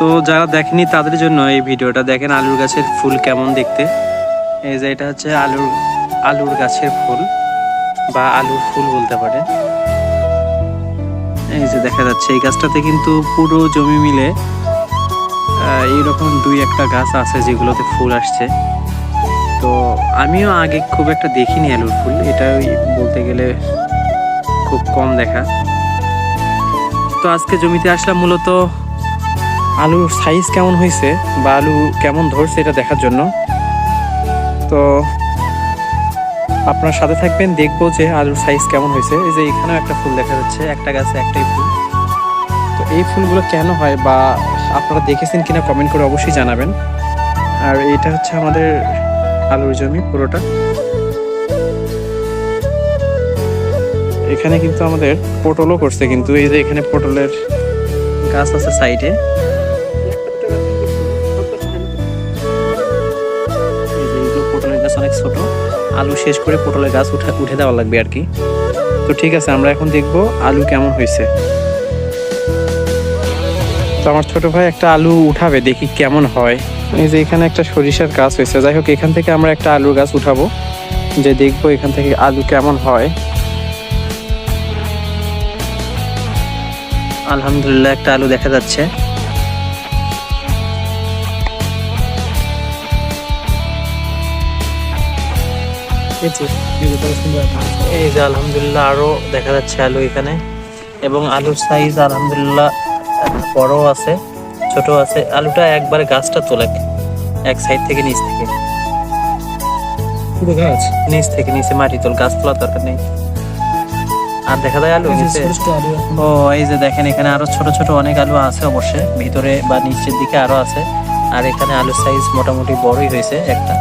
তো যারা দেখেনি তাদের জন্য এই ভিডিওটা দেখেন আলুর গাছের ফুল কেমন দেখতে। এই যে এটা হচ্ছে আলুর গাছের ফুল বা আলুর ফুল বলতে পারে। এই যে দেখা যাচ্ছে এই গাছটাতে কিন্তু পুরো জমি মিলে এইরকম দুই একটা গাছ আছে যেগুলোতে ফুল আসছে। তো আমিও আগে খুব একটা দেখিনি আলুর ফুল, এটা বলতে গেলে খুব কম দেখা। তো আজকে জমিতে আসলাম মূলত আলুর সাইজ কেমন হয়েছে বা আলু কেমন ধরছে এটা দেখার জন্য। তো আপনার সাথে থাকবেন, দেখবো যে আলুর সাইজ কেমন হয়েছে। এই যে এখানেও একটা ফুল দেখা যাচ্ছে, একটা গাছে একটাই ফুল। তো এই ফুলগুলো কেন হয় বা আপনারা দেখেছেন কিনা কমেন্ট করে অবশ্যই জানাবেন। আর এটা হচ্ছে আমাদের আলুর জমি পুরোটা। এখানে কিন্তু আমাদের পটলও করছে, কিন্তু এই যে এখানে পটলের গাছ আছে সাইডে। পটলের গাছ অনেক ছোট, আলু শেষ করে পটলের গাছ উঠে দেওয়া লাগবে আর কি। তো ঠিক আছে, আমরা এখন দেখবো আলু কেমন হয়েছে। তো আমার ছোট ভাই একটা আলু উঠাবে, দেখি কেমন হয়। এই যে এখানে একটা সরিষার গাছ হয়েছে, যাই হোক এখান থেকে আমরা একটা আলুর গাছ উঠাবো, যে দেখবো এখান থেকে আলু কেমন হয়। আলহামদুলিল্লাহ একটা আলু দেখা যাচ্ছে। এই যে আলহামদুলিল্লাহ আরো দেখা যাচ্ছে আলু এখানে, এবং আলুর সাইজ আলহামদুলিল্লাহ বড় আছে ছোট আছে। আলুটা একবারে গাছটা তোলে এক সাইড থেকে নিচ থেকে নিচে মাটি তোল, গাছ তোলার দরকার নেই। আর দেখা যায় আলু নিচে। ও এই যে দেখেন এখানে আরো ছোট ছোট অনেক আলু আছে অবশ্যই, ভিতরে বা নিচের দিকে আরো আছে। আর এখানে আলুর সাইজ মোটামুটি বড়ই হয়েছে একটা,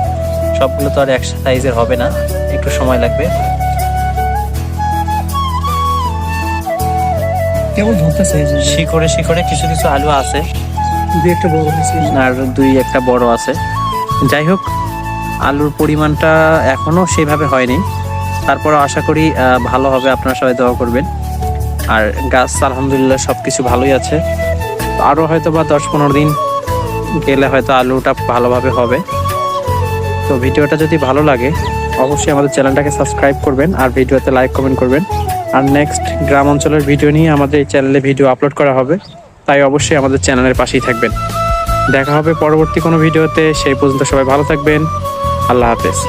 সবগুলো তো আর এক সাইজের হবে না, একটু সময় লাগবে। শিকড়ে শিকড়ে কিছু কিছু আলু আছে, আর দুই একটা বড় আছে। যাই হোক আলুর পরিমাণটা এখনো সেভাবে হয়নি, তারপর আশা করি ভালো হবে। আপনারা সবাই দোয়া করবেন। আর গাছ আলহামদুলিল্লাহ সবকিছু ভালোই আছে, আরো হয়তো বা 10-15 দিন গেলে হয়তো আলুটা ভালোভাবে হবে। তো ভিডিওটা যদি ভালো লাগে অবশ্যই আমাদের চ্যানেলটাকে সাবস্ক্রাইব করবেন, আর ভিডিওতে লাইক কমেন্ট করবেন। আর নেক্সট গ্রাম অঞ্চলের ভিডিও নিয়ে আমাদের এই চ্যানেলে ভিডিও আপলোড করা হবে, তাই অবশ্যই আমাদের চ্যানেলের পাশেই থাকবেন। দেখা হবে পরবর্তী কোনো ভিডিওতে, সেই পর্যন্ত সবাই ভালো থাকবেন। আল্লাহ হাফেজ।